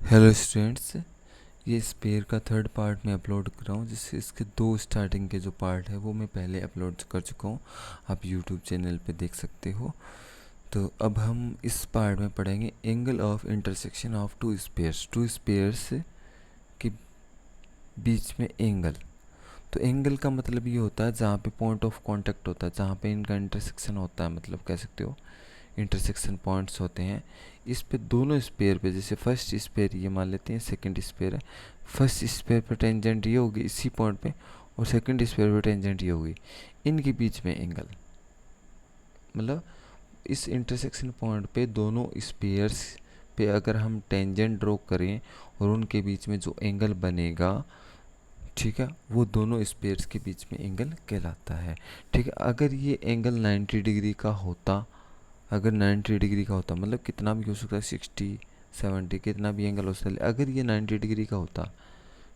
Hello students, ये spare का third part मैं अपलोड कर रहा हूँ, जिससे इसके दो स्टार्टिंग के जो पार्ट है वो मैं पहले अपलोड कर चुका हूँ। आप यूट्यूब चैनल पे देख सकते हो। तो अब हम इस पार्ट में पढ़ेंगे angle of intersection of two spheres के बीच में एंगल। तो एंगल का मतलब ये होता है जहाँ पे पॉइंट ऑफ कांटेक्ट होता है, जहाँ पे इनका इंटरसेक्शन होता है, मतलब कह सकते हो इंटरसेक्शन पॉइंट्स होते हैं। इस पे दोनों स्पेयर पे, जैसे फर्स्ट स्पेयर ये मान लेते हैं, सेकंड स्पेयर है। फर्स्ट स्पेयर पे टेंजेंट ये होगी इसी पॉइंट पे, और सेकंड स्पेयर पे टेंजेंट ये होगी। इनके बीच में एंगल, मतलब इस इंटरसेक्शन पॉइंट पे दोनों स्पेयर्स पे अगर हम टेंजेंट ड्रॉ करें और उनके बीच में जो एंगल बनेगा, ठीक है, वो दोनों स्पेयर्स के बीच में एंगल कहलाता है। ठीक है, अगर ये एंगल 90 डिग्री का होता, अगर 90 डिग्री का होता, मतलब कितना भी हो सकता है, 60 70 कितना भी एंगल हो सकता है, अगर ये 90 डिग्री का होता,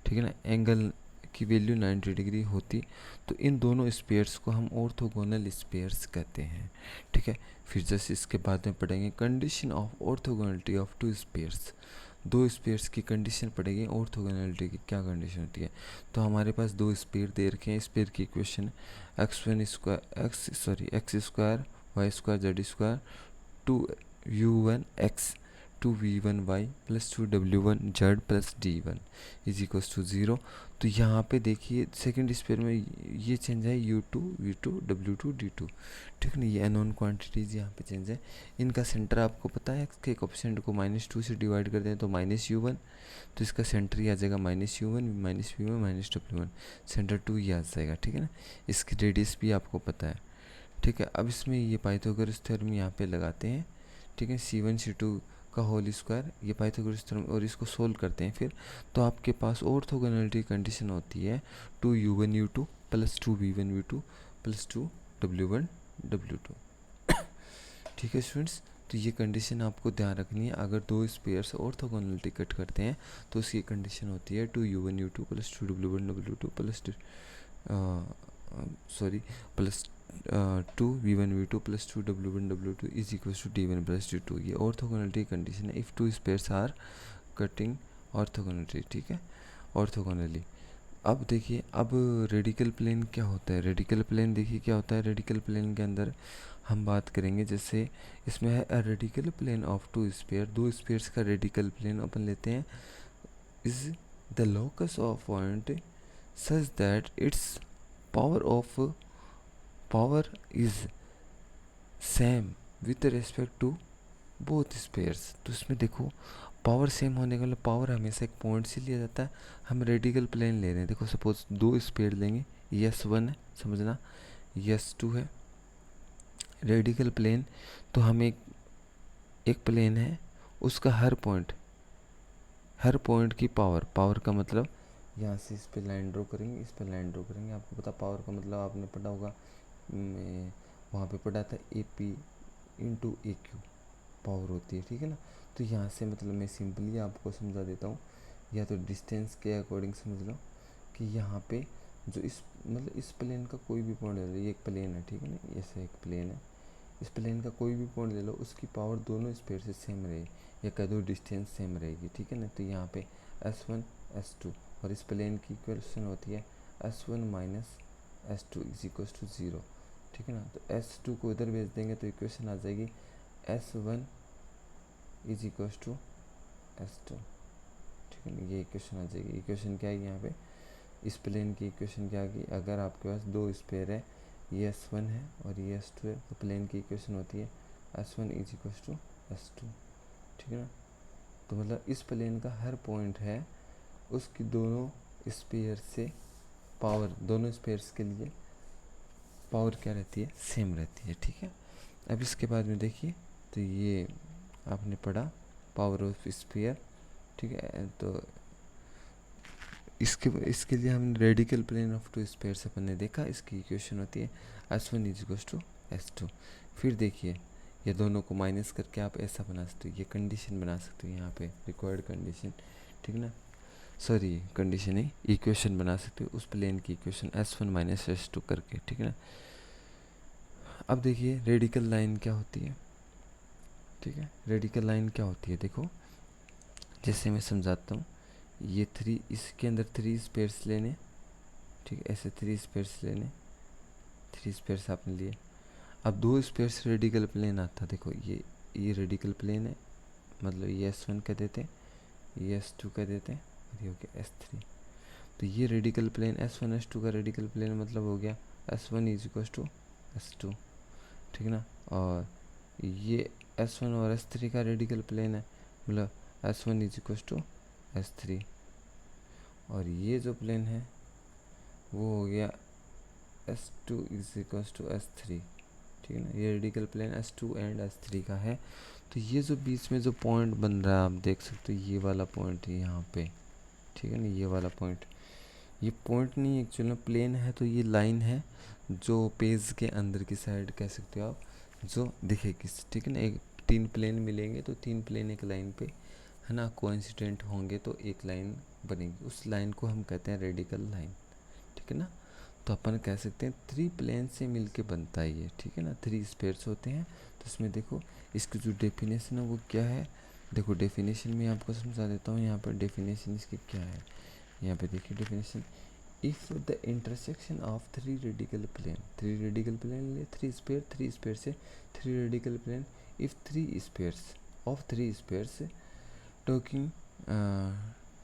ठीक है ना, एंगल की वैल्यू 90 डिग्री होती, तो इन दोनों स्पेयर्स को हम ऑर्थोगोनल स्पेयर्स कहते हैं। ठीक है, फिर जैसे इसके बाद में पढ़ेंगे condition of orthogonality of two spheres. दो स्पेयर्स की कंडीशन पड़ेगी, ऑर्थोगोनलिटी की क्या कंडीशन होती है। तो हमारे पास दो स्पेयर दे रखे हैं, स्पेयर की equation x square y square z square two u one x two v one y plus two डब्ल्यू one z plus d one is equals to zero. तो यहाँ पे देखिए सेकंड स्पेयर में ये चेंज है यू टू वी टू डब्ल्यू two d two, ठीक है ना, ये अननोन क्वांटिटीज़ यहाँ पे चेंज है। इनका सेंटर आपको पता है, इसके कोफिशिएंट को -2 से डिवाइड कर दें तो -u1, तो इसका सेंटर ही आ जाएगा -u1 -v1 -w1, सेंटर 2 ही आ जाएगा। ठीक है ना, इसकी रेडियस भी आपको पता है। ठीक है, अब इसमें ये पाइथागोरस थ्योरम यहाँ पे लगाते हैं। ठीक है, C1 C2 का होल स्क्वायर, ये पाइथागोरस थ्योरम, और इसको सोल्व करते हैं फिर। तो आपके पास ऑर्थोगोनलिटी कंडीशन होती है 2u1u2 plus 2v1v2 plus 2w1w2। ठीक है स्टूडेंट्स, तो ये कंडीशन आपको ध्यान रखनी है। अगर दो स्पेयर्स ऑर्थोगोनलिटी कट करते हैं तो उसकी कंडीशन होती है 2u1u2 plus 2w1w2 plus plus 2v1v2 plus 2w1w2 is equal to d1 plus d2। ये ऑर्थोगोनलिटी कंडीशन है if two spheres are cutting orthogonality. ठीक है, ऑर्थोगोनली। अब देखिए, अब रेडिकल प्लेन क्या होता है। रेडिकल प्लेन देखिए क्या होता है। रेडिकल प्लेन के अंदर हम बात करेंगे, जैसे इसमें है radical plane of two sphere, दो स्पेयर्स का रेडिकल प्लेन अपन लेते हैं, is the locus of point such that its power power is same with respect to both spheres. तो इसमें देखो, पावर सेम होने का मतलब पावर हमेशा एक पॉइंट से लिया जाता है। हम रेडिकल प्लेन ले रहे हैं, देखो सपोज दो स्पेयर लेंगे, S1 है, समझना, S2 है रेडिकल प्लेन। तो हम एक प्लेन है, उसका हर पॉइंट की पावर का मतलब, यहाँ से इस पे लाइन ड्रॉ करेंगे, इस पे लाइन ड्रॉ करेंगे, आपको पता पावर का मतलब आपने पढ़ा होगा, वहाँ पे पढ़ा था AP इंटू AQ पावर होती है। ठीक है ना, तो यहाँ से मतलब मैं सिंपली आपको समझा देता हूँ, या तो डिस्टेंस के अकॉर्डिंग समझ लो कि यहाँ पे जो इस मतलब इस प्लेन का कोई भी पॉइंट ले लो, ये एक प्लेन है, ठीक है ना, ऐसे एक प्लेन है, इस प्लेन का कोई भी पॉइंट ले लो, उसकी पावर दोनों स्पेयर से सेम रहेगी, या कह दो डिस्टेंस सेम रहेगी। ठीक है ना, तो यहाँ पे S1 S2, और इस प्लेन की इक्वेशन होती है S1 minus S2 is equal to 0। ठीक है ना, तो S2 को इधर भेज देंगे तो इक्वेशन आ जाएगी S1 is equal to S2। ठीक है ना, ये इक्वेशन आ जाएगी। इक्वेशन क्या है यहाँ पे, इस प्लेन की इक्वेशन क्या आएगी, अगर आपके पास दो स्पेयर है, ये S1 है और ये S2 है, तो प्लेन की इक्वेशन होती है S1 is equal to S2। ठीक है ना, तो मतलब इस प्लेन का हर पॉइंट है, उसकी दोनों स्पेयर से पावर, दोनों स्पेयर्स के लिए पावर क्या रहती है, सेम रहती है। ठीक है, अब इसके बाद में देखिए, तो ये आपने पढ़ा पावर ऑफ स्पेयर। ठीक है, तो इसके लिए हम radical plane of two spheres अपन ने देखा, इसकी इक्वेशन होती है S1 is equal to S2। फिर देखिए, ये दोनों को माइनस करके आप ऐसा बना सकते हो, ये कंडीशन बना सकते हो यहाँ पे, रिक्वायर्ड कंडीशन। ठीक ना, सॉरी कंडीशन नहीं, इक्वेशन बना सकते हो उस प्लेन की इक्वेशन S1 माइनस S2 करके। ठीक है ना, अब देखिए रेडिकल लाइन क्या होती है। ठीक है, रेडिकल लाइन क्या होती है, देखो जैसे मैं समझाता हूँ, ये 3, इसके अंदर 3 स्पेयर्स लेने, ठीक है, ऐसे 3 स्पेयर्स लेने, 3 स्पेयर्स आपने लिए। अब 2 स्पेयर्स रेडिकल प्लेन आता, देखो ये रेडिकल प्लेन है, मतलब ये S1 कह देते हैं, ये S2 कह देते हैं, और ये हो गया S3। तो ये रेडिकल प्लेन S1 S2 का रेडिकल प्लेन मतलब हो गया S1 is equal to S2, ठीक है ना। और ये S1 और S3 का रेडिकल प्लेन है, मतलब S1 is equal to S3। और ये जो प्लेन है वो हो गया S2 is equal to S3, ठीक है ना। ये radical plane S2 and S3 का है। तो ये जो बीच में जो पॉइंट बन रहा है आप देख सकते हो, ये वाला पॉइंट है यहाँ पे, ठीक है ना। ये वाला पॉइंट, ये पॉइंट नहीं एक्चुअल में प्लेन है, तो ये लाइन है जो पेज के अंदर की साइड कह सकते हो आप, जो दिखेगी, ठीक है ना। एक 3 प्लेन मिलेंगे तो 3 प्लेन एक लाइन पे, है ना, कोइंसिडेंट होंगे तो एक लाइन बनेगी, उस लाइन को हम कहते हैं रेडिकल लाइन, ठीक है ना। तो अपन कह सकते हैं 3 प्लेन से मिलके बनता है ये, ठीक है ना। 3 स्पेयर्स होते हैं। तो इसमें देखो इसकी जो डेफिनेशन है वो क्या है, देखो डेफिनेशन में आपको समझा देता हूँ। यहाँ पर डेफिनेशन इसकी क्या है, यहाँ पे देखिए definition, if the intersection of 3 radical plane, 3 radical plane ले, 3 स्पेयर, 3 स्पेयर से 3 radical plane, if 3 spheres of 3 spheres talking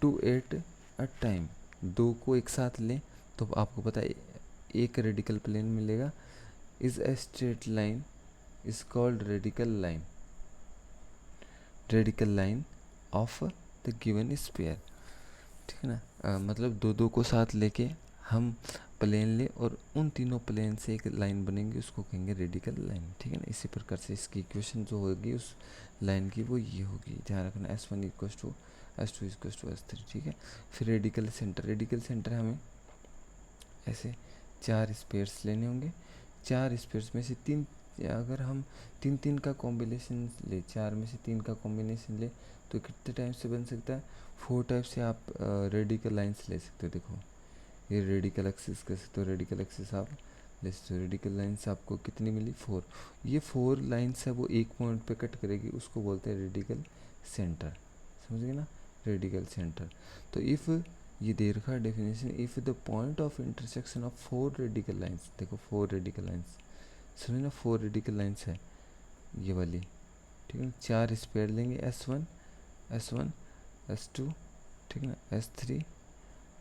two at a time, 2 को एक साथ लें तो आपको पता है एक रेडिकल प्लेन मिलेगा, is a straight line is called radical line, radical line of the given sphere, ठीक है ना। मतलब 2 को साथ लेके हम प्लेन ले और उन तीनों प्लेन से एक लाइन बनेंगी, उसको कहेंगे रेडिकल लाइन, ठीक है ना। इसी प्रकार से इसकी इक्वेशन जो होगी उस लाइन की वो ये होगी, ध्यान रखना, S1 equal to S2 equal to S3, ठीक है। फिर रेडिकल सेंटर, रेडिकल सेंटर हमें ऐसे 4 स्पेयर्स लेने होंगे, 4 स्पेयर्स में से 3, अगर हम 3 का कॉम्बिनेशन ले, 4 में से 3 का कॉम्बिनेशन ले तो कितने टाइप से बन सकता है, 4 टाइप से आप रेडिकल लाइंस ले सकते हो। देखो ये रेडिकल एक्सिस कर सकते हो, रेडिकल एक्सिस आप ले सकते हो, रेडिकल लाइंस आपको कितनी मिली 4, ये 4 लाइंस है वो एक पॉइंट पे कट करेगी, उसको बोलते हैं रेडिकल सेंटर, समझ गए ना, रेडिकल सेंटर। तो इफ़ ये दे रखा है definition, if the point of intersection of 4 radical lines, देखो 4 रेडिकल लाइंस, समझे ना, 4 रेडिकल लाइंस है ये वाली, ठीक है ना। 4 स्पेयर लेंगे, S1 S2, ठीक है ना, S3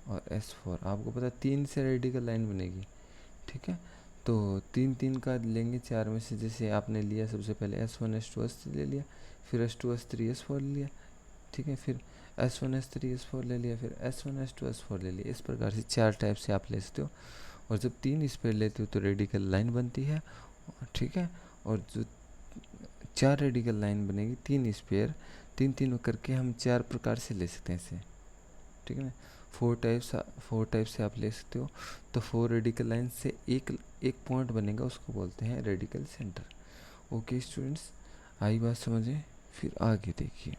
और S4, आपको पता 3 से रेडिकल लाइन बनेगी, ठीक है। तो 3 का लेंगे 4 में से, जैसे आपने लिया सबसे पहले S1 S2 S3 ले लिया, फिर S2 S3 S4 ले लिया, ठीक है, फिर S1 S3 S4 ले लिया, फिर S1 S2 S4 ले लिया। इस प्रकार से 4 टाइप से आप ले सकते हो। और जब 3 स्पेयर लेते हो तो रेडिकल लाइन बनती है, ठीक है। और जो 4 रेडिकल लाइन बनेगी, 3 स्पेयर, 3 करके हम 4 प्रकार से ले सकते हैं इसे, ठीक है ना। 4 टाइप से आप ले सकते हो। तो 4 रेडिकल लाइन से एक पॉइंट बनेगा, उसको बोलते हैं रेडिकल सेंटर। ओके स्टूडेंट्स, आई बात समझे, फिर आगे देखिए।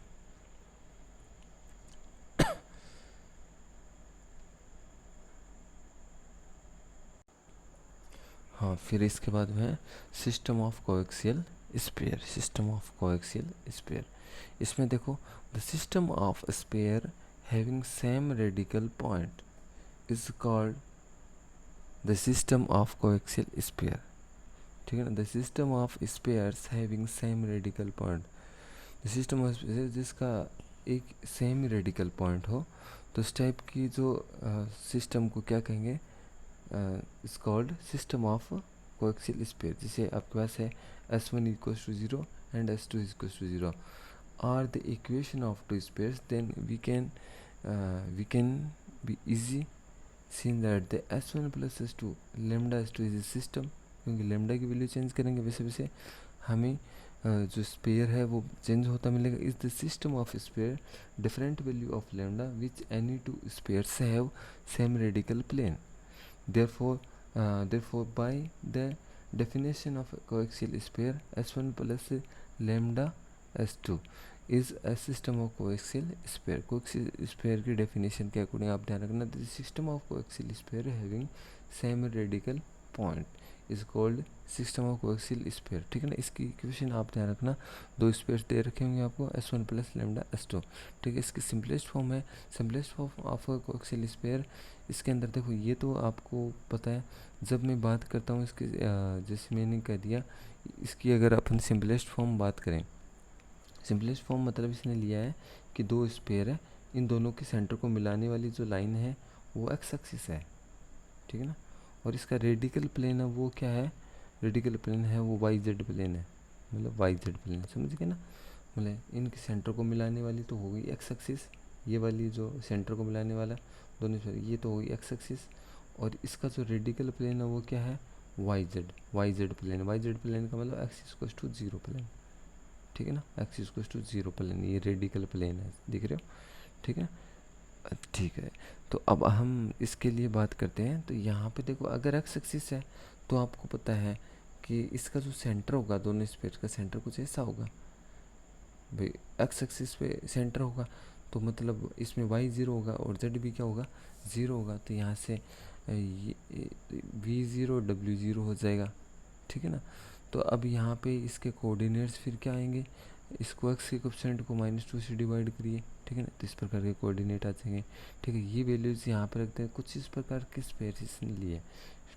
हाँ, फिर इसके बाद है system of coaxial sphere, system of coaxial sphere. इसमें देखो, the system of sphere having same radical point is called the system of coaxial sphere, ठीक है ना। The system of spheres having same radical point, the system of sphere जिसका एक same radical point हो, तो इस टाइप की जो सिस्टम को क्या कहेंगे, is called system of coaxial sphere. जैसे आपके पास है S1 equals to 0 and S2 equals to 0 are the equation of 2 spheres, then we can be easy seen that the S1 plus S2 lambda S2 is a system, क्योंकि lambda की value change करेंगे वैसे वैसे हमें जो spare है वो change होता मिलेगा। Is the system of sphere different value of lambda which any 2 spheres have same radical plane, therefore by the definition of a coaxial sphere, S1 plus lambda S2 is a system of coaxial sphere। coaxial sphere की definition के according आप ध्यान रखना, the system of coaxial sphere having same radical point is called system of coaxial sphere, ठीक है ना। इसकी equation आप ध्यान रखना, दो स्फीयर दे रखे होंगे आपको, S1 प्लस लैम्डा S2, ठीक है। इसकी सिंपलेस्ट फॉर्म है, simplest form of coaxial sphere. इसके अंदर देखो ये तो आपको पता है, जब मैं बात करता हूँ इसकी जैसे मैंने कह दिया, इसकी अगर अपन सिंपलेस्ट फॉर्म बात करें, सिंपलेस्ट फॉर्म मतलब इसने लिया है कि दो स्फीयर है, इन दोनों के सेंटर को मिलाने वाली जो लाइन है वो एक्स एक्सिस है, ठीक है ना। और इसका रेडिकल प्लेन है वो क्या है, रेडिकल प्लेन है वो वाई जेड प्लेन है, मतलब वाई जेड प्लेन, समझ गए ना। मतलब इनके सेंटर को मिलाने वाली तो हो गई एक्स एक्सिस, ये वाली जो सेंटर को मिलाने वाला दोनों ये तो हो गई एक्स एक्सिस, और इसका जो रेडिकल प्लेन है वो क्या है, y z plane. Y z plane का मतलब x equals to zero plane, ठीक है ना, x equals to zero plane, ये रेडिकल प्लेन है, दिख रहे हो, ठीक है। ठीक है, तो अब हम इसके लिए बात करते हैं। तो यहाँ पे देखो अगर एक्स एक्सिस है तो आपको पता है कि इसका जो सेंटर होगा, दोनों स्फीयर का सेंटर कुछ ऐसा होगा भाई, एक्स एक्सिस पे सेंटर होगा तो मतलब इसमें वाई ज़ीरो होगा और जेड भी क्या होगा, ज़ीरो होगा। तो यहाँ से वी ज़ीरो डब्ल्यू ज़ीरो हो जाएगा, ठीक है ना। तो अब यहाँ पे इसके कोऑर्डिनेट्स फिर क्या आएंगे, इसको एक्स के कोएफिशिएंट को -2 से डिवाइड करिए, ठीक है ना, तो इस प्रकार के कोऑर्डिनेट आ जाएंगे, ठीक है। ये वैल्यूज यहाँ पर रखते हैं, कुछ इस प्रकार के स्पेस लिए,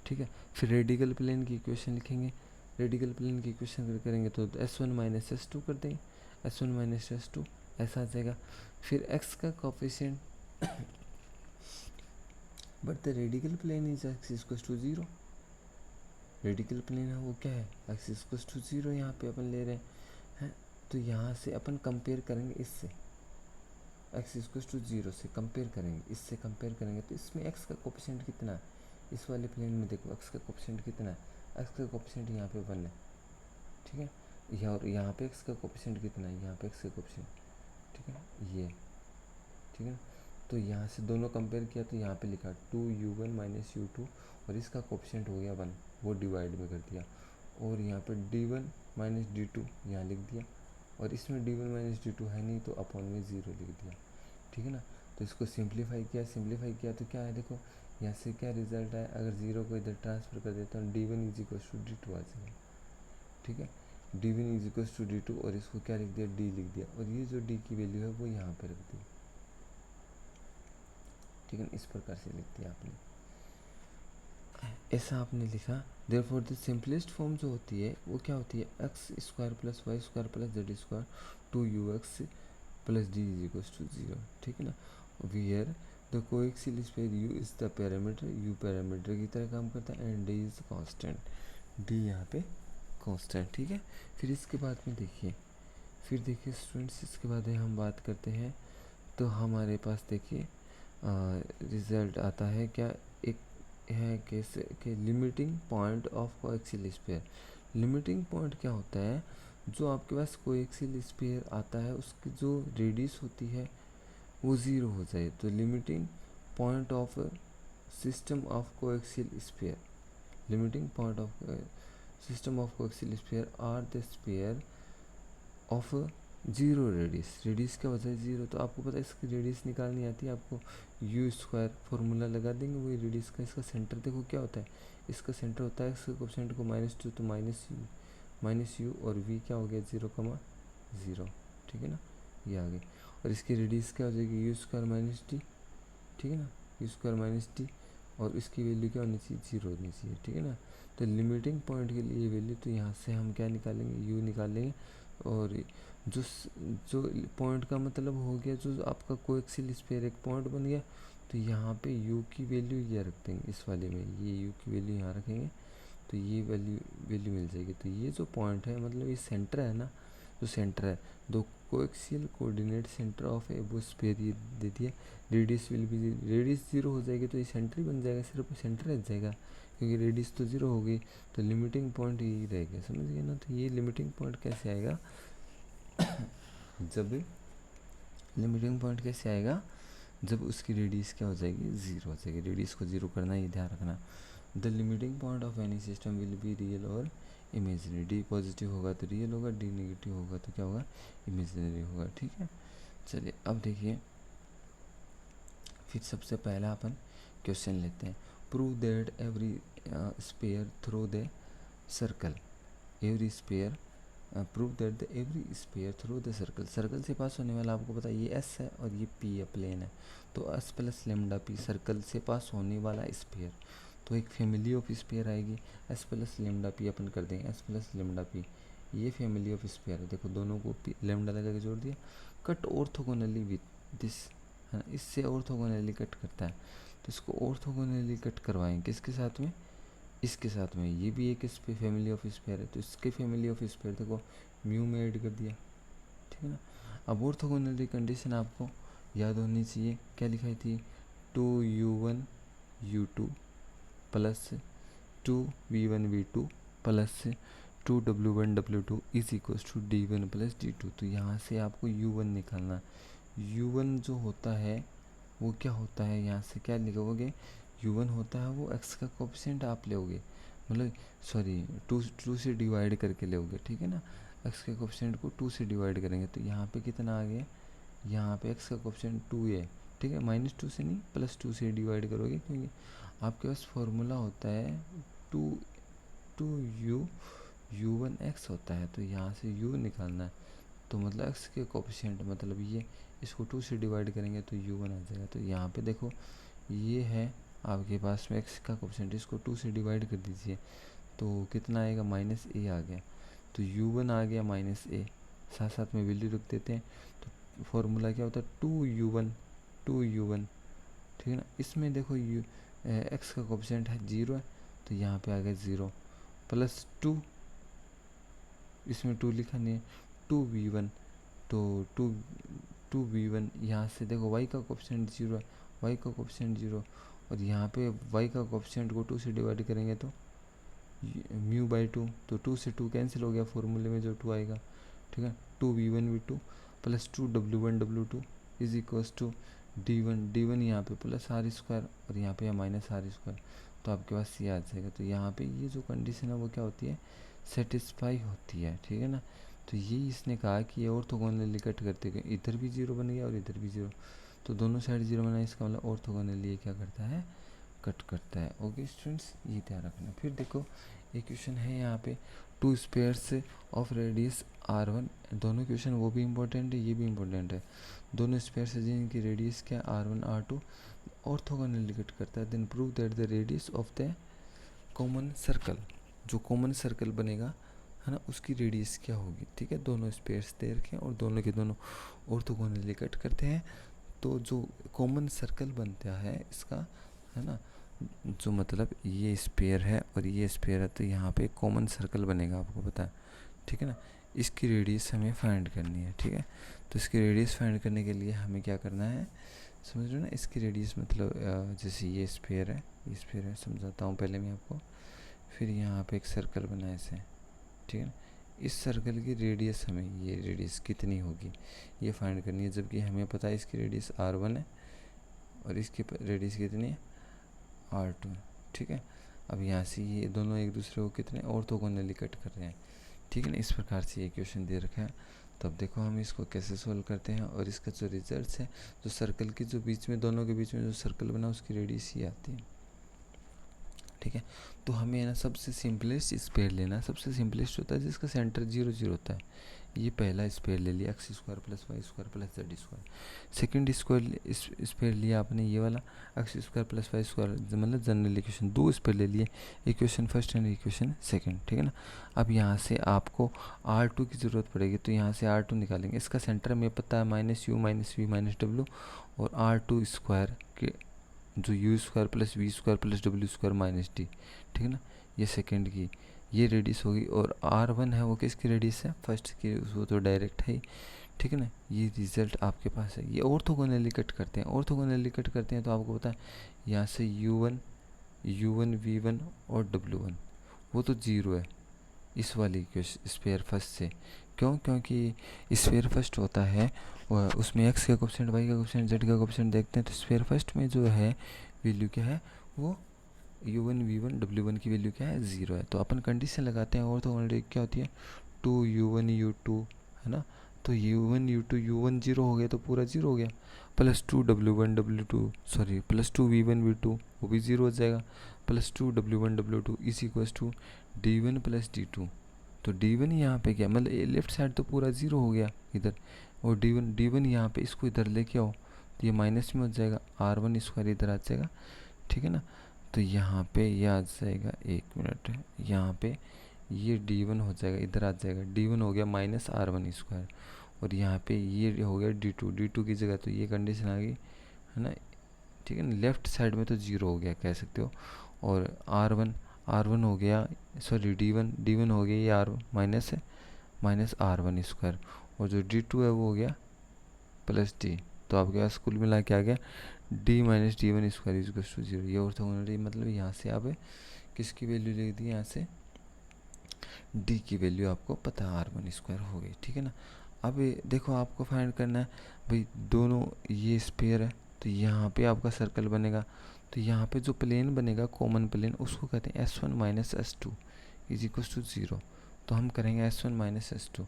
ठीक है। फिर रेडिकल प्लेन की इक्वेशन लिखेंगे, रेडिकल प्लेन की इक्वेशन करेंगे तो S1 माइनस S2 कर देंगे, S1 माइनस S2 ऐसा आ जाएगा। फिर x का coefficient but the radical plane is x equals to 0, radical plane है वो क्या है, x इक्वल्स टू 0 यहाँ पे अपन ले रहे हैं। तो यहाँ से अपन कंपेयर करेंगे इससे, x इक्वल्स टू 0 से कंपेयर करेंगे, इससे कंपेयर करेंगे तो इसमें x का कोएफिशिएंट कितना है, इस वाले प्लेन में देखो x का कोएफिशिएंट कितना है, x का कोएफिशिएंट यहाँ पे 1 है, ठीक है। और यहाँ पे x का कोएफिशिएंट कितना है, यहाँ पे x का कोएफिशिएंट, ठीक है, ये, ठीक है। तो यहाँ से दोनों कंपेयर किया तो यहाँ पे लिखा 2u1 माइनस u2 और इसका कोएफिशिएंट हो गया 1, वो डिवाइड में कर दिया, और यहाँ पे d1 माइनस d2 यहाँ लिख दिया, और इसमें d1 माइनस d2 है नहीं तो अपॉन में 0 लिख दिया, ठीक है ना। तो इसको सिंप्लीफाई किया तो क्या है, देखो यहाँ से क्या रिजल्ट आया, अगर 0 को इधर ट्रांसफर कर देता हूँ d1 is equal to d2 आ जाएगा, ठीक है। d1 is equal to d2 और इसको क्या लिख दिया, d लिख दिया, और ये जो d की वैल्यू है वो यहाँ पे रख दी, ठीक है। इस प्रकार से लिख दिया आपने, ऐसा आपने लिखा। देयरफॉर द सिंपलेस्ट फॉर्म जो होती है वो क्या होती है, x square plus y square plus z square 2ux plus d is equals to 0, ठीक है ना। Where the coaxial sphere u is the parameter, u parameter की तरह काम करता है, and d is constant, d यहाँ पे कांस्टेंट, ठीक है। फिर इसके बाद में देखिए, स्टूडेंट्स इसके बाद में हम बात करते हैं, तो हमारे पास देखिए रिजल्ट आता है क्या, एक है कैसे कि limiting point of coaxial sphere. Limiting point क्या होता है, जो आपके पास कोएक्सियल स्फीयर आता है उसकी जो रेडियस होती है वो 0 हो जाए, तो limiting point of system of coaxial sphere, limiting point of system of coaxial sphere are the sphere of 0 radius क्या होता है 0। तो आपको पता है इसकी रेडियस निकालनी आती है आपको, यू स्क्वायर फॉर्मूला लगा देंगे वही रेडियस का। इसका सेंटर देखो क्या होता है, इसका सेंटर होता है इसके कोएफिशिएंट को -2 तो माइनस यू और वी क्या हो गया 0,0, ठीक है ना, ये आ गई। और इसकी रेडियस क्या हो जाएगी यू स्क्वायर माइनस टी, ठीक है ना, यू स्क्वायर माइनस टी, और इसकी वैल्यू क्या होनी चाहिए 0 होनी चाहिए, ठीक है ना। तो लिमिटिंग पॉइंट के लिए वैल्यू, तो यहाँ से हम क्या निकालेंगे, यू निकालेंगे, और जो पॉइंट का मतलब हो गया, जो आपका कोएक्सियल स्फीयर एक पॉइंट बन गया, तो यहाँ पे u की वैल्यू ये रख देंगे, इस वाले में ये u की वैल्यू यहाँ रखेंगे तो ये वैल्यू मिल जाएगी। तो ये जो पॉइंट है मतलब ये सेंटर है ना, जो सेंटर है, दो कोएक्सियल कोऑर्डिनेट सेंटर ऑफ ए वो स्फीयर ये दे दिया, रेडियस विल बी, रेडियस 0 हो जाएगी तो ये सेंटर ही बन जाएगा, सिर्फ सेंटर रह जाएगा क्योंकि रेडियस तो 0 हो गई, तो लिमिटिंग पॉइंट यही रहेगा, समझ गए ना। तो ये लिमिटिंग पॉइंट कैसे आएगा जब लिमिटिंग पॉइंट कैसे आएगा, जब उसकी रेडियस क्या हो जाएगी 0 हो जाएगी, रेडियस को 0 करना ये ध्यान रखना। The limiting point of any system will be real और इमेजिनरी, डी पॉजिटिव होगा तो रियल होगा, डी नेगेटिव होगा तो क्या होगा, इमेजिनरी होगा, ठीक है। चलिए अब देखिए, फिर सबसे पहला अपन क्वेश्चन लेते हैं, prove that every sphere through the circle every sphere, prove that the every sphere through the circle, circle से पास होने वाला आपको पता है ये एस है और ये पी है, प्लेन है, तो S plus lambda P circle से पास होने वाला स्पेयर, तो एक फैमिली ऑफ स्पेयर आएगी, एस प्लस लेमडा पी अपन कर देंगे, एस प्लस लेमडा पी, ये फैमिली ऑफ स्पेयर है, देखो दोनों को लेमडा लगा के जोड़ दिया, कट ऑर्थोगोनली विथ दिस, है ना, इससे ऑर्थोगोनली कट करता है, तो इसको ऑर्थोगोनली कट करवाएंगे किसके साथ में, इसके साथ में, ये भी एक इस पे फैमिली ऑफ स्पेयर है, तो इसके फैमिली ऑफ स्पेयर देखो म्यू में ऐड कर दिया, ठीक है ना। अब ऑर्थोगोनली कंडीशन आपको याद होनी चाहिए, क्या लिखाई थी, 2u1 u2 plus 2v1 v2 plus 2w1 w2 is equals to d1 plus d2, तो यहाँ से आपको u1 निकालना है, u1 जो होता है वो क्या होता है, यहाँ से क्या लिखोगे, u1 होता है वो x का कोफिशिएंट आप लोगे, मतलब सॉरी 2 से डिवाइड करके लोगे, ठीक है ना, x के कोफिशिएंट को 2 से डिवाइड करेंगे, तो यहाँ पे कितना आ गया, यहाँ पे x का कोफिशिएंट 2 है, ठीक है, -2 से नहीं +2 से डिवाइड करोगे, क्योंकि आपके पास फॉर्मूला होता है 2u u1x होता है, तो यहाँ से u निकालना है, तो मतलब x के कोफिशिएंट मतलब ये, इसको 2 से डिवाइड करेंगे तो u1 आ जाएगा, तो यहाँ पे देखो ये है आपके पास में x का कोफिशिएंट, इसको 2 से डिवाइड कर दीजिए तो कितना आएगा, -a आ गया, तो u1 आ गया -a, साथ साथ में वैल्यू रख देते हैं, तो फॉर्मूला क्या होता है 2u1, ठीक है ना, इसमें देखो x का कोफिशिएंट है 0 है, तो यहाँ पे आ गया 0 प्लस 2, इसमें 2 लिखा नहीं है, 2v1, तो 2v1 यहाँ से देखो y का कोफिशिएंट 0 है, y का कोफिशिएंट 0, और यहाँ पे y का कोफिशिएंट को 2 से डिवाइड करेंगे तो म्यू बाई 2, तो 2 से 2 कैंसिल हो गया, फॉर्मूले में जो 2 आएगा, ठीक है, 2v1 v2 plus 2w1 w2 is equals to d1 यहाँ पे प्लस आर स्क्वायर और यहाँ पे माइनस आर स्क्वायर, तो आपके पास ये आ जाएगा, तो यहाँ पे ये जो कंडीशन है वो क्या होती है, सेटिस्फाई होती है, ठीक है ना, तो ये इसने कहा कि ये ऑर्थोगोनली कट करते गए, इधर भी 0 बन गया और इधर भी 0, तो दोनों साइड 0 बना, इसका मतलब ऑर्थोगोनली ये क्या करता है, कट करता है। ओके स्टूडेंट्स, ये ध्यान रखना। फिर देखो एक क्वेश्चन है यहाँ पे, 2 स्पेयर्स ऑफ रेडियस r1, दोनों क्वेश्चन वो भी इम्पोर्टेंट है, ये भी इम्पोर्टेंट है, दोनों स्पेयर्स है जिनकी रेडियस क्या r1 r2 ऑर्थोगोनली कट करता है, then prove that the radius of the common circle, जो कॉमन सर्कल बनेगा है ना उसकी रेडियस क्या होगी, ठीक है, दोनों स्पेयर्स दे रखे हैं और दोनों के दोनों ऑर्थोगोनली कट करते हैं, तो जो कॉमन सर्कल बनता है इसका, है ना, जो मतलब ये स्पेयर है और ये स्पेयर है, तो यहाँ पे कॉमन सर्कल बनेगा, आपको पता है, ठीक है ना, इसकी रेडियस हमें फाइंड करनी है, ठीक है, तो इसकी रेडियस फाइंड करने के लिए हमें क्या करना है, समझ रहे हो ना, इसकी रेडियस मतलब जैसे ये स्पेयर है, समझाता हूँ पहले मैं आपको, फिर यहाँ पे एक सर्कल बनाए से, ठीक है, इस सर्कल की रेडियस हमें, ये रेडियस कितनी होगी ये फाइंड करनी है, जबकि हमें पता है इसकी रेडियस r1 है और इसकी रेडियस कितनी है r2, ठीक है, अब यहाँ से ये दोनों एक दूसरे को कितने ऑर्थोगोनली कट कर रहे हैं, ठीक है ना, इस प्रकार से ये क्वेश्चन दे रखा है, तब देखो हम इसको कैसे सोल्व करते हैं, और इसका जो रिजल्ट है, जो सर्कल की जो बीच में दोनों के बीच में जो सर्कल बना उसकी रेडियस ही आती है, ठीक है, तो हमें ना सबसे सिंपलेस्ट स्पेयर लेना, सबसे सिंपलेस्ट होता है जिसका सेंटर 0 0 होता है, ये पहला स्पेयर ले लिया x square plus y square plus z square, second sphere लिया आपने ये वाला x square plus y square, मतलब जनरल इक्वेशन, 2 स्पेयर ले लिए, equation first and equation second, ठीक है ना, अब यहाँ से आपको r2 की ज़रूरत पड़ेगी, तो यहाँ से r2 निकालेंगे, इसका सेंटर हमें पता है -u - v - w, और r2 स्क्वायर के जो u square plus v square plus w square minus D, ठीक है ना, ये सेकेंड की ये रेडियस होगी, और r1 है वो किसकी रेडियस है, फर्स्ट की, वो तो डायरेक्ट है ही, ठीक है ना, ये रिजल्ट आपके पास है, ये ऑर्थोगोनली कट करते हैं, ऑर्थोगोनली कट करते हैं तो आपको पता है यहाँ से u1 v1 और w1 वो तो 0 है इस वाली स्पेयर फर्स्ट से, क्यों, क्योंकि स्पेयर फर्स्ट होता है उसमें x का कोफिशिएंट, y का कोफिशिएंट, z का कोफिशिएंट देखते हैं, तो स्पेयर फर्स्ट में जो है वैल्यू क्या है, वो u1 v1 w1 की वैल्यू क्या है, 0 है, तो अपन कंडीशन लगाते हैं, और तो ऑलरेडी क्या होती है 2u1 u2, है ना, तो u1 u2 u1 0 हो गया तो पूरा 0 हो गया, +2 सॉरी +2 v1 v2 वो भी 0 हो जाएगा, +2 is equals to d1 + d2। तो d1 यहाँ पे क्या मतलब लेफ्ट साइड तो पूरा 0 हो गया इधर, और d1 यहाँ पे इसको इधर लेके आओ तो ये माइनस में हो जाएगा, r1² इधर आ जाएगा, ठीक है ना। तो यहाँ पे ये आ जाएगा, 1 मिनट, यहाँ पे ये d1 हो जाएगा, इधर आ जाएगा, d1 हो गया -r1², और यहाँ पे ये हो गया d2 की जगह तो ये कंडीशन आ गई, है ना, ठीक है ना। लेफ्ट साइड में तो 0 हो गया कह सकते हो, और r1 हो गया, सॉरी d1 हो गया ये r -r1², और जो d2 है वो हो गया +d। तो आपके पास कुल मिला के आ गया d - d1² = 0। ये ऑर्थोगोनलिटी मतलब यहाँ से आप किसकी वैल्यू लिख दी, यहाँ से d की वैल्यू आपको पता है r1² हो गई, ठीक है ना। अब देखो आपको फाइंड करना है भाई, दोनों ये स्पेयर है तो यहाँ पे आपका सर्कल बनेगा, तो यहाँ पे जो प्लेन बनेगा कॉमन प्लेन उसको कहते हैं s1 - s2 = 0। तो हम करेंगे s1 - s2,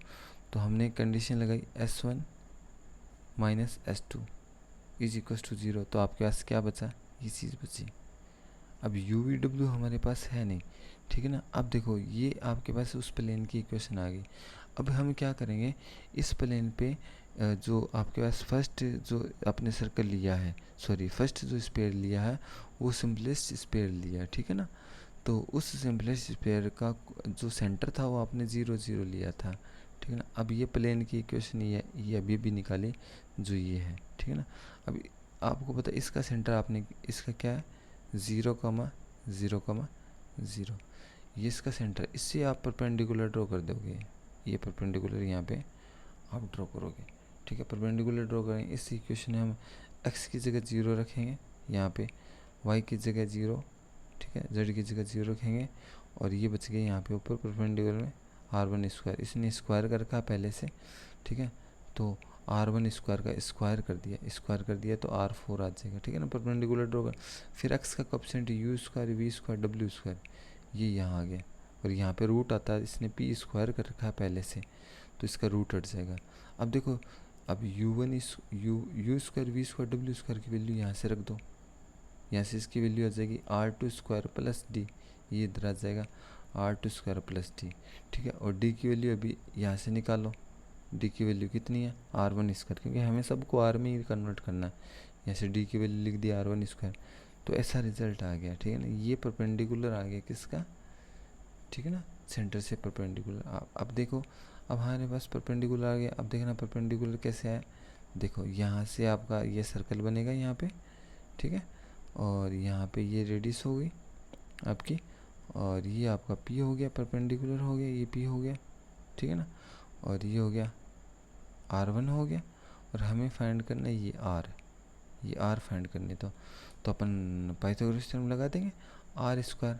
तो हमने कंडीशन लगाई s1 - s2 = 0। तो आपके पास क्या बचा, ये चीज़ बची। अब u/v/w हमारे पास है नहीं, ठीक है ना। अब देखो ये आपके पास उस प्लेन की इक्वेशन आ गई। अब हम क्या करेंगे, इस प्लेन पे जो आपके पास फर्स्ट जो आपने सर्कल लिया है, सॉरी फर्स्ट जो स्पेयर लिया है वो सिंपलेस्ट स्पेयर लिया, ठीक है ना। तो उस सिंपलेस्ट स्पेयर का जो सेंटर था वो आपने 0 0 लिया था, ठीक है ना। अब ये प्लेन की इक्वेशन ये अभी भी निकाली जो ये है, ठीक है ना। अब आपको पता है इसका सेंटर आपने, इसका क्या है 0, 0, 0, ये इसका सेंटर, इससे आप परपेंडिकुलर ड्रॉ कर दोगे, ये परपेंडिकुलर यहाँ पे आप ड्रॉ करोगे, ठीक है। परपेंडिकुलर ड्रॉ करेंगे, इस इक्वेशन में हम x की जगह 0 रखेंगे, यहाँ पे y की जगह 0, ठीक है, z की जगह 0 रखेंगे, और ये बच गया यहाँ पे ऊपर परपेंडिकुलर में r1², इसने स्क्वायर कर रखा पहले से, ठीक है। तो r1² का स्क्वायर कर दिया तो r4 आ जाएगा, ठीक है ना। परपेंडिकुलर ड्रॉ कर, फिर x का कोएफिशिएंट u², v², w², ये यहाँ आ गया, और यहाँ पे रूट आता है, इसने p² कर रखा है पहले से तो इसका रूट हट जाएगा। अब देखो, अब u² v² w² की वैल्यू यहाँ से रख दो, यहाँ से इसकी वैल्यू आ जाएगी r2² + d, ये इधर आ जाएगा r2² + d, ठीक है। और d की वैल्यू अभी यहाँ से निकालो, d की वैल्यू कितनी है r1², क्योंकि हमें सबको r में ही कन्वर्ट करना है, यहाँ से d की वैल्यू लिख दिया r1², तो ऐसा रिजल्ट आ गया, ठीक है ना। ये परपेंडिकुलर आ गया किसका, ठीक है ना, सेंटर से परपेंडिकुलर। अब देखो, अब हमारे पास परपेंडिकुलर आ गया। अब देखना परपेंडिकुलर कैसे आया, देखो यहाँ से आपका ये सर्कल बनेगा यहाँ पे, ठीक है, और यहाँ पे ये रेडियस हो गई आपकी, और ये आपका p हो गया, परपेंडिकुलर हो गया, ये p हो गया, ठीक है ना, और ये हो गया r1 हो गया, और हमें फाइंड करना है ये r, ये r फाइंड करने। तो अपन पाइथागोरस थ्योरम लगा देंगे, r²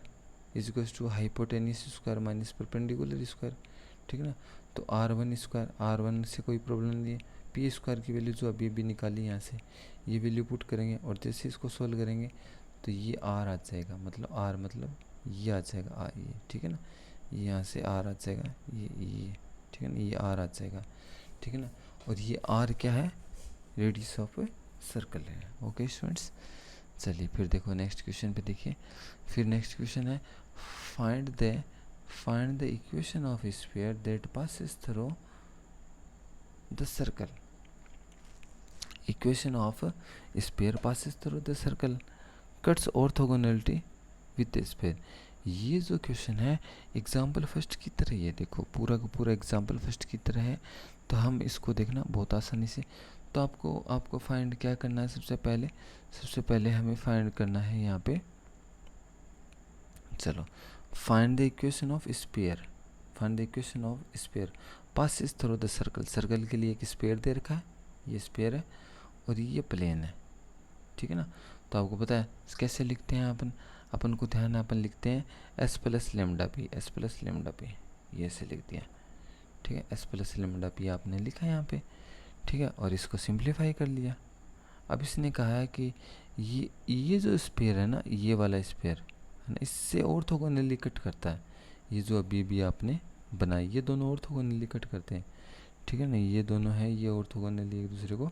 = hypotenuse square minus perpendicular square, ठीक है ना। तो r1², r1 से कोई प्रॉब्लम नहीं है, p² की वैल्यू जो अभी भी निकाली यहाँ से, ये वैल्यू पुट करेंगे, और जैसे इसको सोल्व करेंगे तो ये r आ जाएगा, मतलब r मतलब ये आ जाएगा ये, ठीक है ना, ये यहाँ से r आ जाएगा, ये ठीक है ना, ये r आ जाएगा, ठीक है ना। और ये r क्या है, रेडियस ऑफ सर्कल है। ओके स्टूडेंट्स, चलिए फिर देखो नेक्स्ट क्वेश्चन पे देखिए। फिर नेक्स्ट क्वेश्चन है find the equation of sphere that passes through the circle. Equation of sphere passes through the circle cuts orthogonality with sphere. ये जो क्वेश्चन है एग्जाम्पल फर्स्ट की तरह, ये देखो पूरा का पूरा एग्जाम्पल फर्स्ट की तरह है, तो हम इसको देखना बहुत आसानी से। तो आपको फाइंड क्या करना है, सबसे पहले हमें फाइंड करना है यहाँ पे, चलो find the equation of sphere passes through the circle. Circle के लिए एक स्फीयर दे रखा है, ये स्फीयर है और ये प्लेन है, ठीक है ना। तो आपको पता है कैसे लिखते हैं अपन को ध्यान, अपन लिखते हैं s + λp, ये ऐसे लिख दिया, ठीक है। s + λp आपने लिखा यहाँ पे, ठीक है, और इसको सिंप्लीफाई कर लिया। अब इसने कहा है कि ये जो स्फीयर है ना, ये वाला स्फीयर है ना, इससे ऑर्थोगोनली कट करता है। ये जो अभी आपने बनाई, ये दोनों ऑर्थोगोनली कट करते हैं, ठीक है ना, ये दोनों है, ये ऑर्थोगोनली एक दूसरे को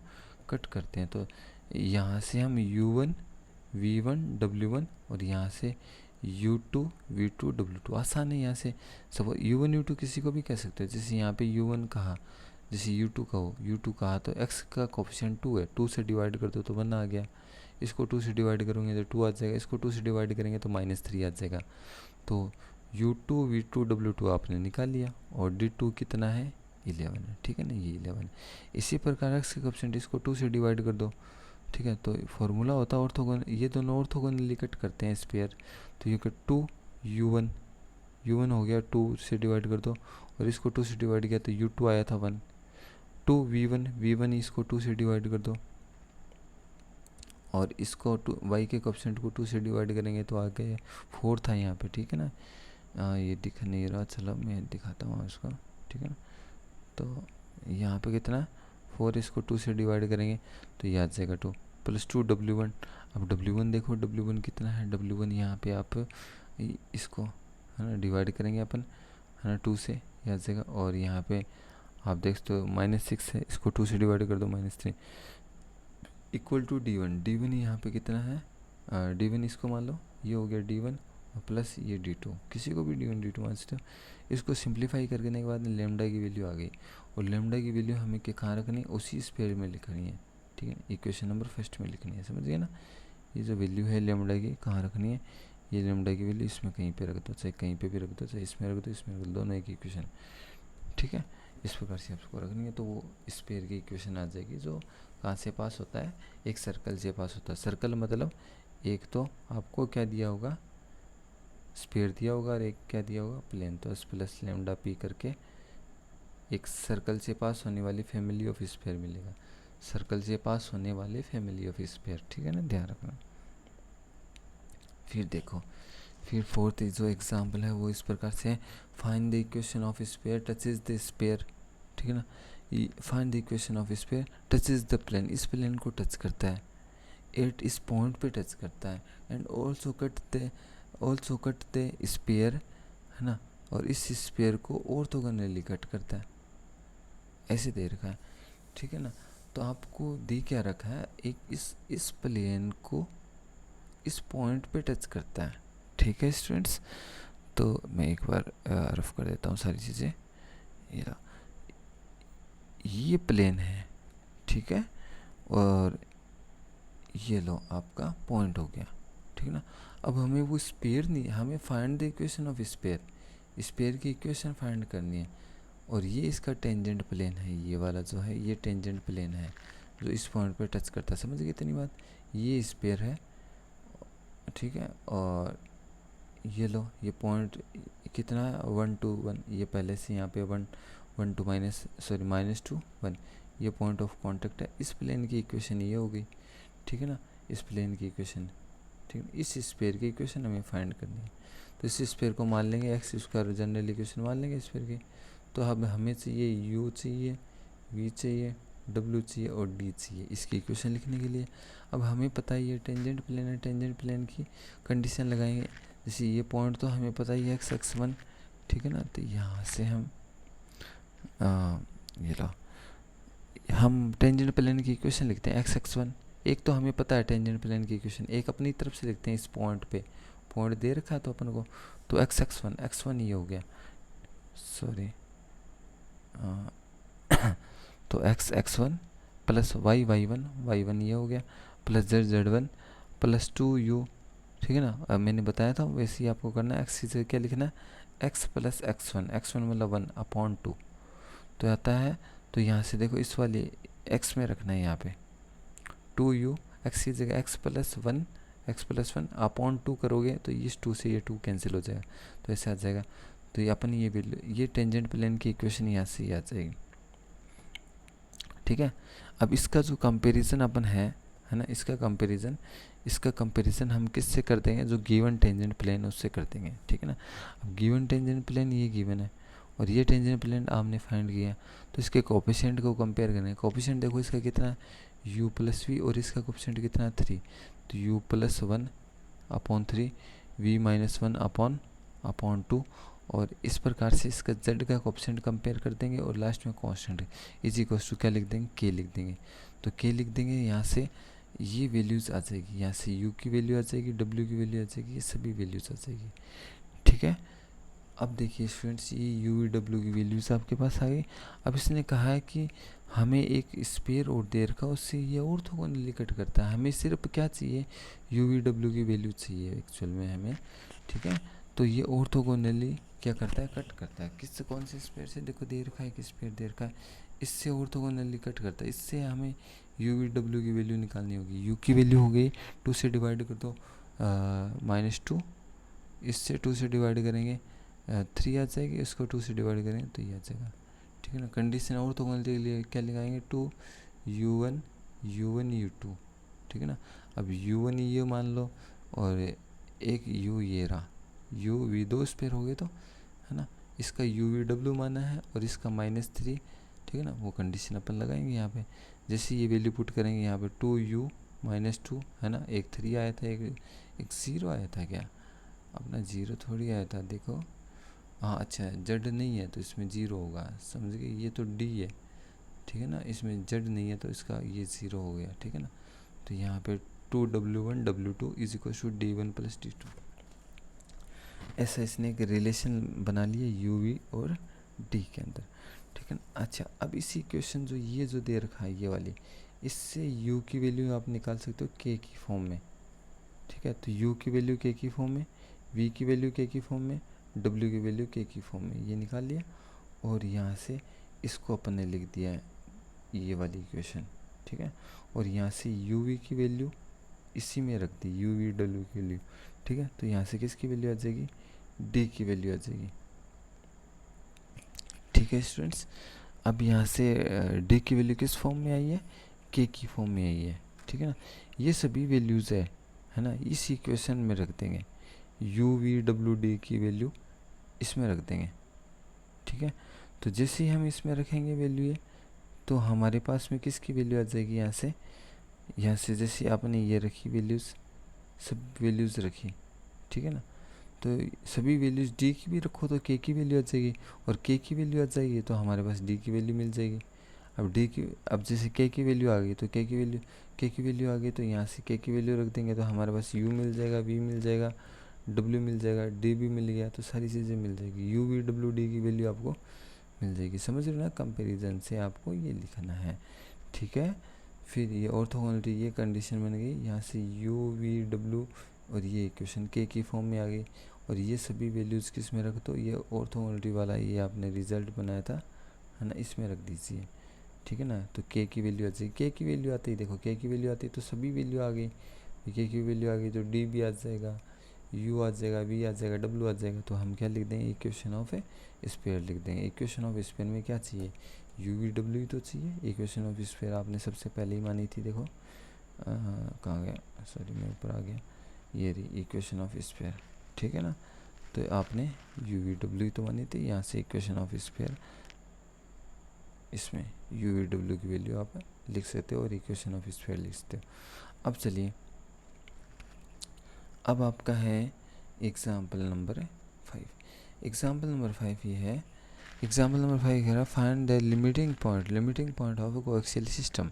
कट करते हैं। तो यहाँ से हम U1 V1 W1 और यहाँ से U2 V2 W2 आसान है। यहाँ से सब U1 U2 किसी को भी कह सकते हो। जैसे यहाँ पे U1 कहा, जैसे U2 कहो, U2 कहा तो x का कोफिशिएंट 2 है, 2 से डिवाइड कर दो तो 1 आ गया। इसको 2 से डिवाइड करोगे तो 2 आ जाएगा, इसको 2 से डिवाइड करेंगे तो -3 आ जाएगा। तो U2 V2 W2 आपने निकाल लिया और D2 कितना है 11 है, ठीक है ना, ये 11 है। इसी प्रकार x का कोफिशिएंट इसको 2 से डिवाइड कर दो, ठीक है। तो फॉर्मूला होता है ऑर्थोगोनल, ये दोनों ऑर्थोगोनली कट करते हैं स्पेयर। तो ये कट 2 U1 हो गया, 2 से डिवाइड कर दो और इसको 2 से डिवाइड किया तो U2 आया था 1। 2 V1 इसको 2 से डिवाइड कर दो और इसको y के कोफिशिएंट को 2 से डिवाइड करेंगे तो आ गया 4 था यहाँ पे, ठीक है ना। ये दिख नहीं रहा, चलो मैं दिखाता हूँ इसको, ठीक है ना। तो यहाँ पे कितना 4, इसको 2 से डिवाइड करेंगे तो ये आ जाएगा 2 + 2 W1। अब W1 देखो, W1 कितना है, W1 यहाँ पे आप इसको है ना डिवाइड करेंगे अपन, है ना 2 से, ये आ जाएगा। और यहाँ पे आप देख तो -6 है, इसको 2 से डिवाइड कर दो -3 इक्वल टू D1 यहाँ पे कितना है, D1 इसको मान लो ये हो गया D1 प्लस ये D2, किसी को भी D1 D2 मान सकते हो। इसको सिंप्लीफाई करने के बाद लेमडा की वैल्यू आ गई और लेमडा की वैल्यू हमें कहाँ रखनी है, उसी स्पेयर में लिखनी है, ठीक है। इक्वेशन नंबर फर्स्ट में लिखनी है, समझ गए ना। ये जो वैल्यू है लेमडा की कहाँ रखनी है, ये लेमडा की वैल्यू इसमें कहीं पे रख दो, चाहे कहीं पे भी रख दो, चाहे इसमें रख दो, इसमें रख दो, दोनों एक इक्वेशन, ठीक है। इस प्रकार से आपको रखनी है तो वो स्पेयर की इक्वेशन आ जाएगी, जो कहाँ से पास होता है, एक सर्कल से पास होता है। सर्कल मतलब एक तो आपको क्या दिया होगा, स्पेयर दिया होगा, और एक क्या दिया होगा, प्लेन। तो s प्लस लेमडा पी करके एक सर्कल से पास होने वाली फैमिली ऑफ स्पेयर मिलेगा, सर्कल से पास होने वाले फैमिली ऑफ स्पेयर, ठीक है ना, ध्यान रखना। फिर देखो, फिर फोर्थ जो एग्जाम्पल है वो इस प्रकार से, find the equation of sphere touches the sphere, ठीक है ना। Find the equation of sphere touches the plane, इस प्लेन को टच करता है, एट इस पॉइंट पे टच करता है, and also cut the sphere, है ना, और इस स्पेयर को ऑर्थोगोनली कट करता है, ऐसे दे रखा है, ठीक है ना। तो आपको दे क्या रखा है, एक इस प्लेन को इस पॉइंट पे टच करता है, ठीक है स्टूडेंट्स। तो मैं एक बार रफ कर देता हूँ सारी चीज़ें। ये प्लेन है, ठीक है, और ये लो आपका पॉइंट हो गया, ठीक है ना। अब हमें वो स्पेयर नहीं, हमें find the equation of sphere, sphere की इक्वेशन फाइंड करनी है। और ये इसका टेंजेंट प्लेन है, ये वाला जो है ये टेंजेंट प्लेन है जो इस पॉइंट पे टच करता है, समझ गए इतनी बात। ये स्पेयर है, ठीक है, और ये लो ये पॉइंट कितना है 1 2 1, ये पहले से यहाँ पे 1 1 2 -2 1, ये पॉइंट ऑफ कांटेक्ट है। इस प्लेन की इक्वेशन ये हो गई, ठीक है ना, इस प्लेन की इक्वेशन, ठीक है। इस स्पेयर की इक्वेशन हमें फाइंड करनी है, तो इस स्पेयर को मान लेंगे एक्स स्क्वायर, जनरल इक्वेशन मान लेंगे स्पेयर की। तो अब हमें चाहिए यू चाहिए, वी चाहिए, डब्ल्यू चाहिए और डी चाहिए इसकी इक्वेशन लिखने के लिए। अब हमें पता है ये टेंजेंट प्लेन है, टेंजेंट प्लेन की कंडीशन लगाएंगे। जैसे ये पॉइंट तो हमें पता ही है x1, ठीक है ना। तो यहाँ से हम ये लो हम टेंजेंट प्लेन की इक्वेशन लिखते हैं x1। एक तो हमें पता है टेंजेंट प्लेन की इक्वेशन, एक अपनी तरफ से लिखते हैं इस पॉइंट पे, पॉइंट दे रखा है तो अपन को, तो x1 ये हो गया, सॉरी तो x1 प्लस y1 ये हो गया, प्लस z1 प्लस 2u, ठीक है ना। अब मैंने बताया था वैसे ही आपको करना है, x से क्या लिखना है, x प्लस x1 मतलब 1/2 तो आता है। तो यहाँ से देखो इस वाले x में रखना है, यहाँ पे 2u, x की जगह x प्लस 1/2 करोगे तो इस 2 से ये 2 कैंसिल हो जाएगा, तो ऐसे आ जाएगा। तो ये अपन ये वैल्यू, ये टेंजेंट प्लेन की इक्वेशन यहाँ से ही आ जाएगी, ठीक है। अब इसका जो कंपैरिजन अपन है ना, इसका कंपैरिजन हम किससे कर देंगे, जो गिवन टेंजेंट प्लेन उससे कर देंगे, ठीक है ना। अब गिवन टेंजेंट प्लेन ये गिवन है और ये टेंजेंट प्लेन आपने फाइंड किया, तो इसके कोफिशिएंट को कंपेयर करेंगे। कोफिशिएंट देखो इसका कितना है u प्लस वी, और इसका कोफिशिएंट कितना है 3, तो u प्लस 1/3 v माइनस 1/2, और इस प्रकार से इसका z का कोफिशिएंट कंपेयर कर देंगे और लास्ट में कांस्टेंट इज इक्वल्स टू क्या लिख देंगे, k लिख देंगे। तो k लिख देंगे यहाँ से, ये वैल्यूज़ आ जाएगी, यहाँ से u की वैल्यू आ जाएगी, w की वैल्यू आ जाएगी, ये सभी वैल्यूज़ आ जाएगी। ठीक है, अब देखिए स्टूडेंट्स, ये u v w की वैल्यूज़ आपके पास आ गई। अब इसने कहा है कि हमें एक स्पेयर और दे रखा, उससे ये ऑर्थोगोनली कट करता है। हमें सिर्फ क्या चाहिए, u v w की वैल्यू चाहिए एक्चुअल में हमें। ठीक है, तो ये ऑर्थोगोनली क्या करता है, कट करता है। किससे, कौन से स्पेयर से, देखो दे रखा है कि स्पेयर दे रखा है, इससे ऑर्थोगोनली कट करता है। इससे हमें u v w की वैल्यू निकालनी होगी। u की वैल्यू हो गई 2 से डिवाइड कर दो -2, इससे 2 से डिवाइड करेंगे 3 आ जाएगी, इसको 2 से डिवाइड करेंगे तो ये आ जाएगा। ठीक है ना, कंडीशन ऑर्थोगोनल के लिए क्या लगाएंगे, 2 u1 u1 u2। ठीक है ना, अब u1 ये मान लो और एक u ये रहा, u v दो स्पेयर हो गए तो, है ना, इसका u v w माना है और इसका -3। ठीक है ना, वो कंडीशन अपन लगाएंगे यहाँ पे। जैसे ये वैल्यू पुट करेंगे यहाँ पे 2u -2, है ना, एक 3 आया था, एक 0 आया था, क्या अपना 0 थोड़ी आया था, देखो हाँ अच्छा जेड नहीं है तो इसमें 0 होगा, समझ गए, ये तो डी है। ठीक है ना, इसमें जेड नहीं है तो इसका ये 0 हो गया। ठीक है ना, तो यहाँ पे 2w1 w2 is equal to d1 plus d2। ऐसा इसने एक रिलेशन बना लिया u v और d के अंदर। ठीक है ना, अच्छा अब इसी इक्वेशन जो ये जो दे रखा है ये वाली, इससे u की वैल्यू आप निकाल सकते हो k की फॉर्म में। ठीक है, तो u की वैल्यू k की फॉर्म में, v की वैल्यू k की फॉर्म में, w की वैल्यू k की फॉर्म में, ये निकाल लिया। और यहाँ से इसको अपन ने लिख दिया है ये वाली इक्वेशन। ठीक है, और यहाँ से u v की वैल्यू इसी में रख दी, u v w की वैल्यू। ठीक है, तो यहाँ से किसकी वैल्यू आ जाएगी, d की वैल्यू आ जाएगी। ठीक है स्टूडेंट्स, अब यहाँ से d की वैल्यू किस फॉर्म में आई है, k की फॉर्म में आई है। ठीक है ना, ये सभी वैल्यूज़ है ना, इस इक्वेशन में रख देंगे, u v w d की वैल्यू इसमें रख देंगे। ठीक है, तो जैसे ही हम इसमें रखेंगे वैल्यू ये, तो हमारे पास में किसकी वैल्यू आ जाएगी, यहाँ से जैसे आपने ये रखी वैल्यूज़, सब वैल्यूज़ रखी। ठीक है ना, तो सभी वैल्यूज़ d की भी रखो तो k की वैल्यू आ जाएगी, और k की वैल्यू आ जाएगी तो हमारे पास d की वैल्यू मिल जाएगी। अब जैसे k की वैल्यू आ गई तो k की वैल्यू आ गई तो यहाँ से k की वैल्यू रख देंगे तो हमारे पास u मिल जाएगा, v मिल जाएगा, w मिल जाएगा, d भी मिल गया, तो सारी चीज़ें मिल जाएगी, u v w d की वैल्यू आपको मिल जाएगी। समझ रहे हो ना, कंपैरिजन से आपको ये लिखना है। ठीक है, फिर ये ऑर्थोगोनलिटी, ये कंडीशन बन गई, यहाँ से u v w और ये इक्वेशन k की फॉर्म में आ गई, और ये सभी वैल्यूज़ किस में रख दो, ये ऑर्थोगोनलिटी वाला ये आपने रिजल्ट बनाया था, है ना, इसमें रख दीजिए। ठीक है ना, तो k की वैल्यू आ जाएगी, k की वैल्यू आती है, देखो k की वैल्यू आती है तो सभी वैल्यू आ गई, k की वैल्यू आ गई तो d भी आ जाएगा, u आ जाएगा, v आ जाएगा, w आ जाएगा, तो हम क्या लिख देंगे, इक्वेशन ऑफ स्पेयर लिख देंगे। इक्वेशन ऑफ स्पेयर में क्या चाहिए, u v w तो चाहिए। इक्वेशन ऑफ स्पेयर आपने सबसे पहले ही मानी थी, देखो कहाँ गया, सॉरी मैं ऊपर आ गया, ये रही इक्वेशन ऑफ स्पेयर। ठीक है ना, तो आपने u v w तो मानी थी, यहाँ से इक्वेशन ऑफ स्पेयर, इसमें u v w की वैल्यू आप लिख सकते हो और इक्वेशन ऑफ स्फीयर लिख सकते हो। अब चलिए, अब आपका है एग्जाम्पल नंबर 5। एग्जाम्पल नंबर 5 ये है, एग्जाम्पल नंबर 5 कह रहा find the limiting point of a coaxial system.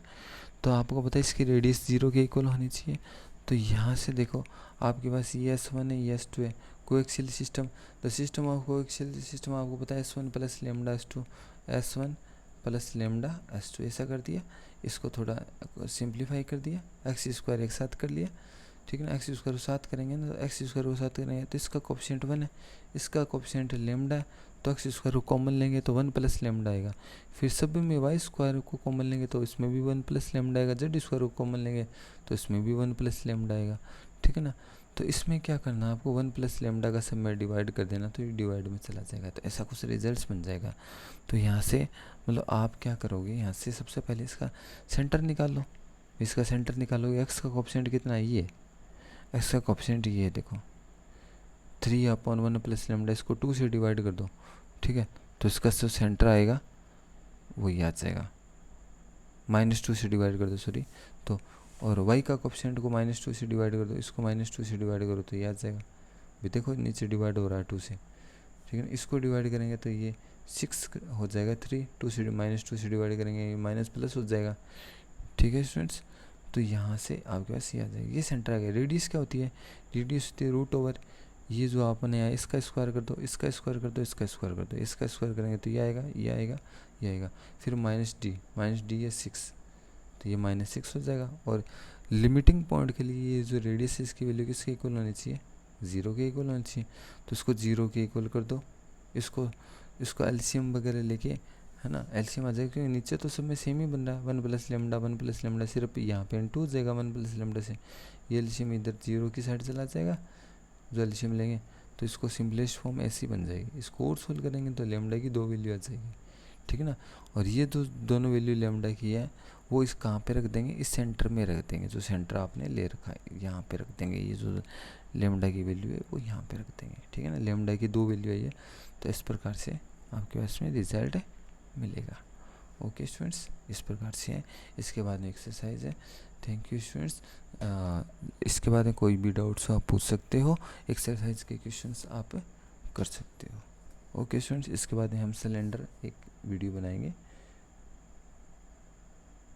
तो आपको पता है इसकी रेडियस 0 के इक्वल होनी चाहिए। तो यहाँ से देखो आपके पास ये S1 है, ये S2 है, coaxial system, the system of coaxial system आपको पता है S1 plus lambda S2, S1 plus lambda S2, ऐसा कर दिया। इसको थोड़ा सिंप्लीफाई कर दिया, एक्स स्क्वायर एक साथ कर लिया। ठीक है ना, एक्स स्क्वायर को साथ करेंगे ना, तो एक्स स्क्वायर को साथ करेंगे तो इसका कोफिशिएंट 1 है, इसका कोफिशिएंट लेमडा है, तो एक्स स्क्वायर को कॉमन लेंगे तो 1 प्लस लेमडा आएगा। फिर सब में वाई स्क्वायर को कॉमन लेंगे तो इसमें भी 1 प्लस लेमडा आएगा, जेड स्क्वायर को कॉमन लेंगे तो इसमें भी 1 प्लस लेमडा आएगा। ठीक है ना, तो इसमें क्या करना है आपको, 1 प्लस लेमडा का सब में डिवाइड कर देना, तो ये डिवाइड में चला जाएगा, तो ऐसा कुछ रिजल्ट्स बन जाएगा। तो यहाँ से मतलब आप क्या करोगे, यहाँ से सबसे पहले इसका सेंटर निकाल लो। इसका सेंटर निकालोगे, एक्स का कोफिशिएंट कितना है, ये एक्स का कोफिशिएंट ये है, देखो 3/1 प्लस लेमडा, इसको 2 से डिवाइड कर दो। ठीक है, तो इसका जो सेंटर आएगा वही आ जाएगा, -2 से डिवाइड कर दो, सॉरी, तो और y का कोफिशिएंट को -2 से डिवाइड कर दो, इसको -2 से डिवाइड करो तो ये आ जाएगा। भी देखो नीचे डिवाइड हो रहा है 2 से। ठीक है ना, इसको डिवाइड करेंगे तो ये 6 हो जाएगा, 3 2 से -2 से डिवाइड करेंगे ये माइनस प्लस हो जाएगा। ठीक है स्टूडेंट्स, तो यहाँ से आपके पास ये आ जाएगा, ये सेंटर आ गया। रेडियस क्या होती है? रेडियस होती है रूट ओवर ये जो आपने यहाँ इसका स्क्वायर कर दो, इसका स्क्वायर कर दो, इसका स्क्वायर कर दो, इसका स्क्वायर करेंगे तो ये आएगा, ये आएगा, ये आएगा। फिर माइनस डी है 6, तो ये -6 हो जाएगा। और लिमिटिंग पॉइंट के लिए ये जो रेडियस है इसकी वैल्यू किसके इक्वल होनी चाहिए? 0 के इक्वल होनी चाहिए। तो इसको 0 के इक्वल कर दो, इसको एलसीएम वगैरह लेके, है ना, एलसीएम आ जाएगा, क्योंकि नीचे तो सब में सेम ही बन रहा है, 1 + लैम्डा 1 + लैम्डा, सिर्फ यहाँ पे इंटू हो जाएगा 1 + लैम्डा से। ये एलसीएम इधर 0 की साइड चला जाएगा जो एलसीएम लेंगे, तो इसको सिंपलेस्ट फॉर्म ऐसी बन जाएगी। इसको और सोल्व करेंगे तो लैम्डा की 2 वैल्यू आ जाएगी, ठीक है ना। और ये जो दोनों वैल्यू लैम्डा की है वो इस कहाँ पे रख देंगे? इस सेंटर में रख देंगे, जो सेंटर आपने ले रखा है यहाँ पे रख देंगे। ये जो लैम्डा की वैल्यू है वो यहाँ पे रख देंगे, ठीक है ना। लैम्डा की 2 वैल्यू आई है, तो इस प्रकार से आपके पास में रिजल्ट मिलेगा। ओके स्टूडेंट्स, इस प्रकार से है। इसके बाद में एक्सरसाइज है। Thank you students. इसके बाद में कोई भी डाउट्स हो आप पूछ सकते हो, एक्सरसाइज के क्वेश्चंस आप कर सकते हो। ओके स्टूडेंट्स, इसके बाद में हम सिलेंडर एक वीडियो बनाएंगे।